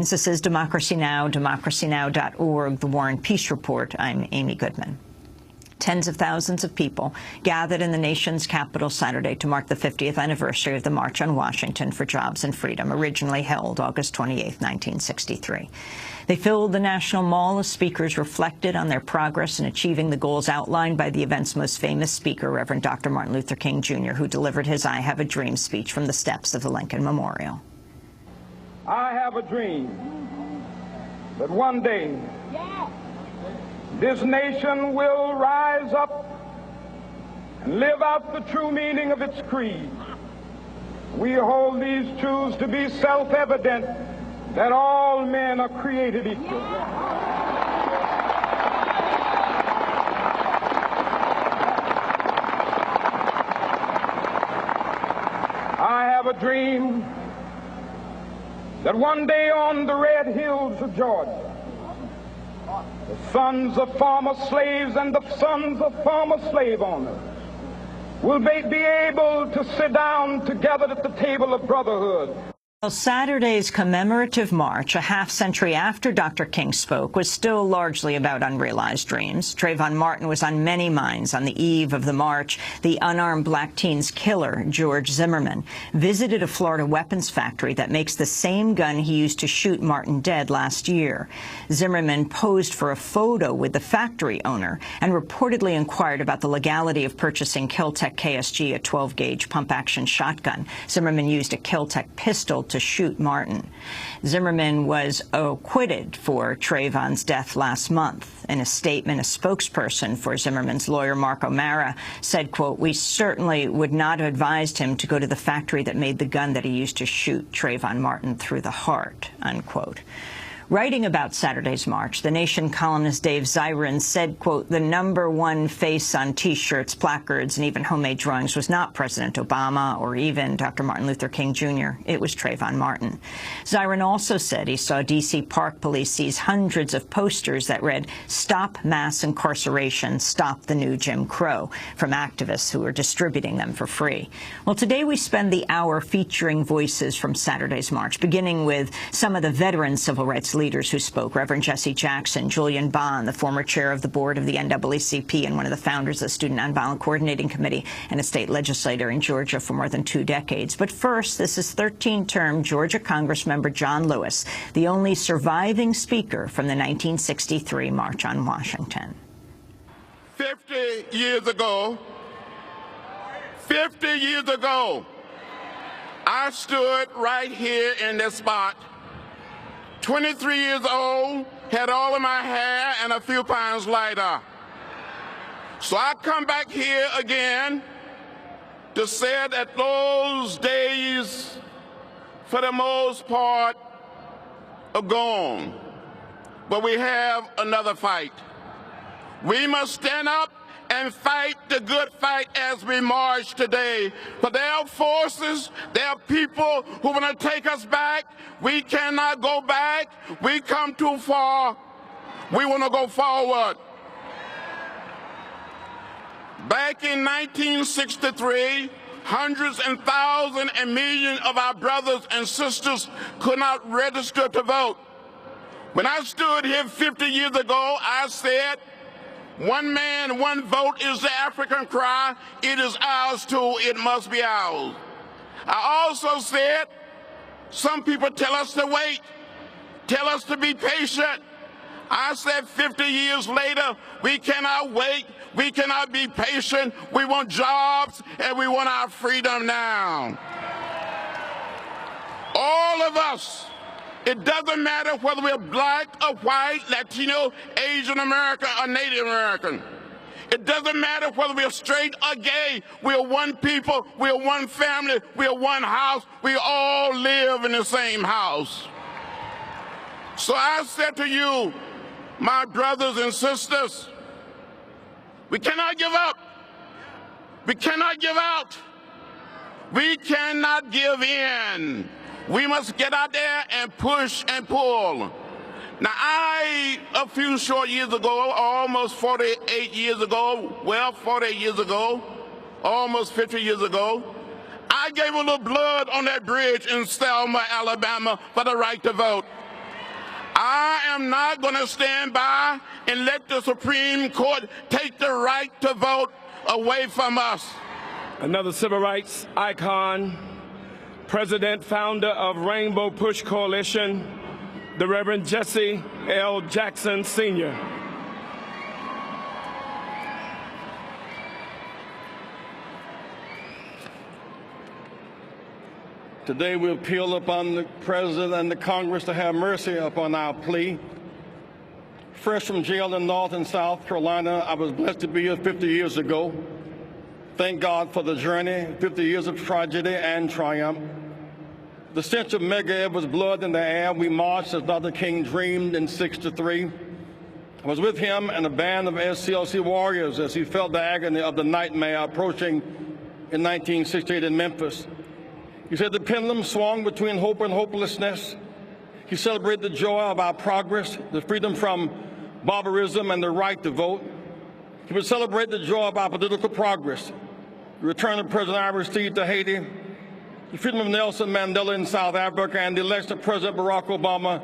This is Democracy Now!, democracynow.org, The War and Peace Report. I'm Amy Goodman. Tens of thousands of people gathered in the nation's capital Saturday to mark the 50th anniversary of the March on Washington for Jobs and Freedom, originally held August 28, 1963. They filled the National Mall as speakers reflected on their progress in achieving the goals outlined by the event's most famous speaker, Reverend Dr. Martin Luther King, Jr., who delivered his I Have a Dream speech from the steps of the Lincoln Memorial. I have a dream that one day this nation will rise up and live out the true meaning of its creed. We hold these truths to be self-evident, that all men are created equal. I have a dream that one day on the red hills of Georgia, the sons of former slaves and the sons of former slave owners will be able to sit down together at the table of brotherhood. Well, Saturday's commemorative march, a half-century after Dr. King spoke, was still largely about unrealized dreams. Trayvon Martin was on many minds on the eve of the march. The unarmed black teen's killer, George Zimmerman, visited a Florida weapons factory that makes the same gun he used to shoot Martin dead last year. Zimmerman posed for a photo with the factory owner and reportedly inquired about the legality of purchasing Kel-Tec KSG, a 12-gauge pump-action shotgun. Zimmerman used a Kel-Tec pistol to shoot Martin. Zimmerman was acquitted for Trayvon's death last month. In a statement, a spokesperson for Zimmerman's lawyer, Mark O'Mara, said, quote, "We certainly would not have advised him to go to the factory that made the gun that he used to shoot Trayvon Martin through the heart," unquote. Writing about Saturday's march, The Nation columnist Dave Zirin said, quote, "The #1 face on T-shirts, placards, and even homemade drawings was not President Obama or even Dr. Martin Luther King, Jr. It was Trayvon Martin." Zirin also said he saw D.C. Park Police seize hundreds of posters that read, "Stop Mass Incarceration, Stop the New Jim Crow," from activists who were distributing them for free. Well, today we spend the hour featuring voices from Saturday's march, beginning with some of the veteran civil rights leaders who spoke. Reverend Jesse Jackson, Julian Bond, the former chair of the board of the NAACP and one of the founders of the Student Nonviolent Coordinating Committee and a state legislator in Georgia for more than 2 decades. But first, this is 13-term Georgia Congressmember John Lewis, the only surviving speaker from the 1963 March on Washington. 50 years ago, I stood right here in this spot, 23 years old, had all of my hair and a few pounds lighter. So I come back here again to say that those days, for the most part, are gone. But we have another fight. We must stand up and fight the good fight as we march today. For there are forces, there are people who want to take us back. We cannot go back. We come too far. We want to go forward. Back in 1963, hundreds and thousands and millions of our brothers and sisters could not register to vote. When I stood here 50 years ago, I said, "One man, one vote is the African cry. It is ours too. It must be ours." I also said, some people tell us to wait, tell us to be patient. I said 50 years later, we cannot wait, we cannot be patient. We want jobs and we want our freedom now. All of us, it doesn't matter whether we're black or white, Latino, Asian American, or Native American. It doesn't matter whether we're straight or gay. We're one people, we're one family, we're one house. We all live in the same house. So I said to you, my brothers and sisters, we cannot give up. We cannot give out. We cannot give in. We must get out there and push and pull. Now, a few short years ago, almost 48 years ago, almost 50 years ago, I gave a little blood on that bridge in Selma, Alabama for the right to vote. I am not going to stand by and let the Supreme Court take the right to vote away from us. Another civil rights icon, president, founder of Rainbow Push Coalition, the Reverend Jesse L. Jackson, Sr. Today we appeal upon the President and the Congress to have mercy upon our plea. Fresh from jail in North and South Carolina, I was blessed to be here 50 years ago. Thank God for the journey, 50 years of tragedy and triumph. The stench of Medgar Evers' blood in the air, we marched as Dr. King dreamed in 6-3. I was with him and a band of SCLC warriors as he felt the agony of the nightmare approaching in 1968 in Memphis. He said the pendulum swung between hope and hopelessness. He celebrated the joy of our progress, the freedom from barbarism and the right to vote. He would celebrate the joy of our political progress, the return of President Aristide to Haiti, the freedom of Nelson Mandela in South Africa, and the election of President Barack Obama,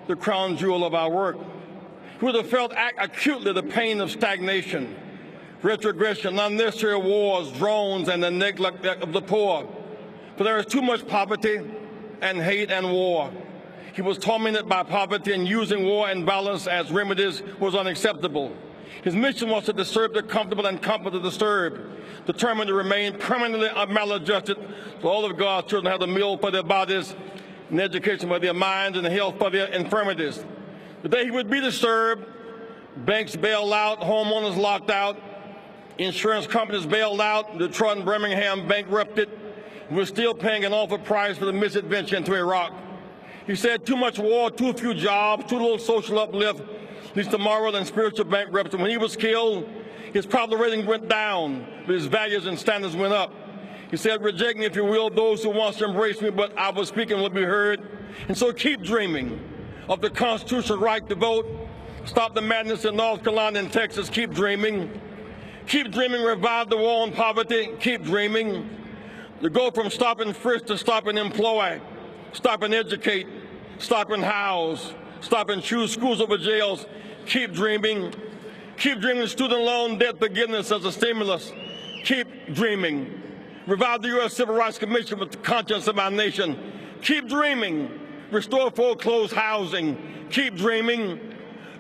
the crown jewel of our work. He would have felt acutely the pain of stagnation, retrogression, unnecessary wars, drones, and the neglect of the poor. For there is too much poverty and hate and war. He was tormented by poverty, and using war and violence as remedies was unacceptable. His mission was to disturb the comfortable and comfort the disturbed, determined to remain permanently maladjusted so all of God's children have the meal for their bodies and education for their minds and health for their infirmities. The day he would be disturbed, banks bailed out, homeowners locked out, insurance companies bailed out, Detroit and Birmingham bankrupted. We're still paying an awful price for the misadventure into Iraq. He said too much war, too few jobs, too little social uplift leads to moral and spiritual bankruptcy. When he was killed, his popular rating went down, but his values and standards went up. He said, reject me, if you will, those who want to embrace me, but I was speaking will be heard. And so keep dreaming of the constitutional right to vote. Stop the madness in North Carolina and Texas. Keep dreaming. Keep dreaming, revive the war on poverty. Keep dreaming. To go from stop and frisk to stop and employ, stop and educate, stop and house, stop and choose schools over jails. Keep dreaming. Keep dreaming student loan debt forgiveness as a stimulus. Keep dreaming. Revive the U.S. Civil Rights Commission with the conscience of our nation. Keep dreaming. Restore foreclosed housing. Keep dreaming.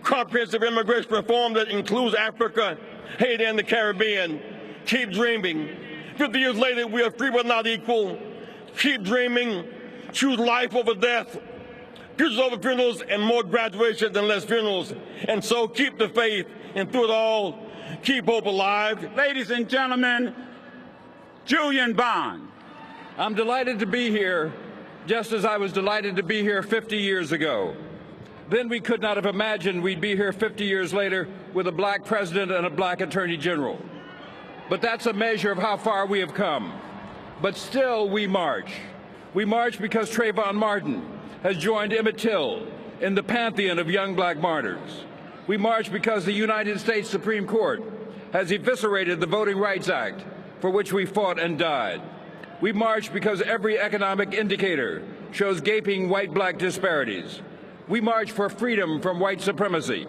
Comprehensive immigration reform that includes Africa, Haiti, and the Caribbean. Keep dreaming. 50 years later, we are free but not equal. Keep dreaming. Choose life over death. Futures over funerals, and more graduations and less funerals. And so keep the faith, and through it all, keep hope alive. Ladies and gentlemen, Julian Bond. I'm delighted to be here, just as I was delighted to be here 50 years ago. Then we could not have imagined we'd be here 50 years later with a black president and a black attorney general. But that's a measure of how far we have come. But still, we march. We march because Trayvon Martin has joined Emmett Till in the pantheon of young black martyrs. We march because the United States Supreme Court has eviscerated the Voting Rights Act, for which we fought and died. We march because every economic indicator shows gaping white-black disparities. We march for freedom from white supremacy.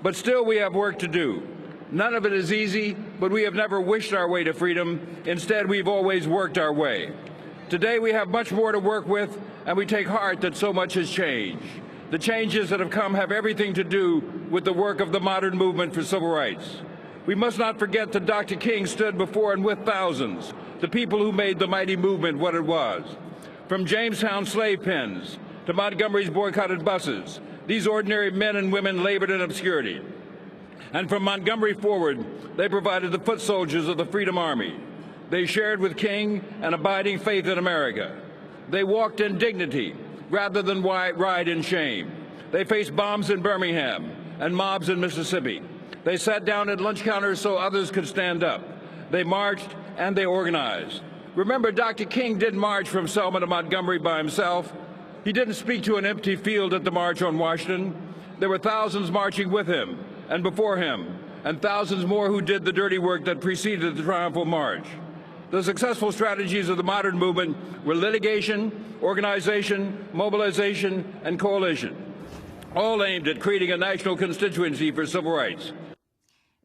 But still, we have work to do. None of it is easy, but we have never wished our way to freedom. Instead, we've always worked our way. Today, we have much more to work with, and we take heart that so much has changed. The changes that have come have everything to do with the work of the modern movement for civil rights. We must not forget that Dr. King stood before and with thousands, the people who made the mighty movement what it was. From Jamestown slave pens to Montgomery's boycotted buses, these ordinary men and women labored in obscurity. And from Montgomery forward, they provided the foot soldiers of the Freedom Army. They shared with King an abiding faith in America. They walked in dignity rather than ride in shame. They faced bombs in Birmingham and mobs in Mississippi. They sat down at lunch counters so others could stand up. They marched and they organized. Remember, Dr. King didn't march from Selma to Montgomery by himself. He didn't speak to an empty field at the March on Washington. There were thousands marching with him and before him, and thousands more who did the dirty work that preceded the triumphal march. The successful strategies of the modern movement were litigation, organization, mobilization, and coalition. all aimed at creating a national constituency for civil rights.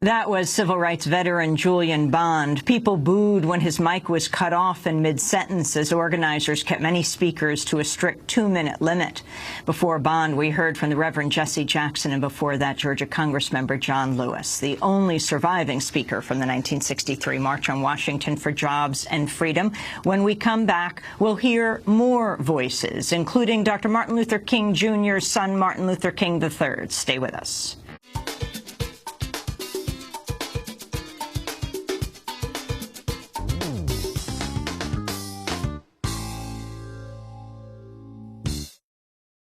That was civil rights veteran Julian Bond. People booed when his mic was cut off in mid-sentence as organizers kept many speakers to a strict 2-minute limit. Before Bond, we heard from the Reverend Jesse Jackson, and before that, Georgia Congressmember John Lewis, the only surviving speaker from the 1963 March on Washington for Jobs and Freedom. When we come back, we'll hear more voices, including Dr. Martin Luther King Jr.'s son, Martin Luther King III. Stay with us.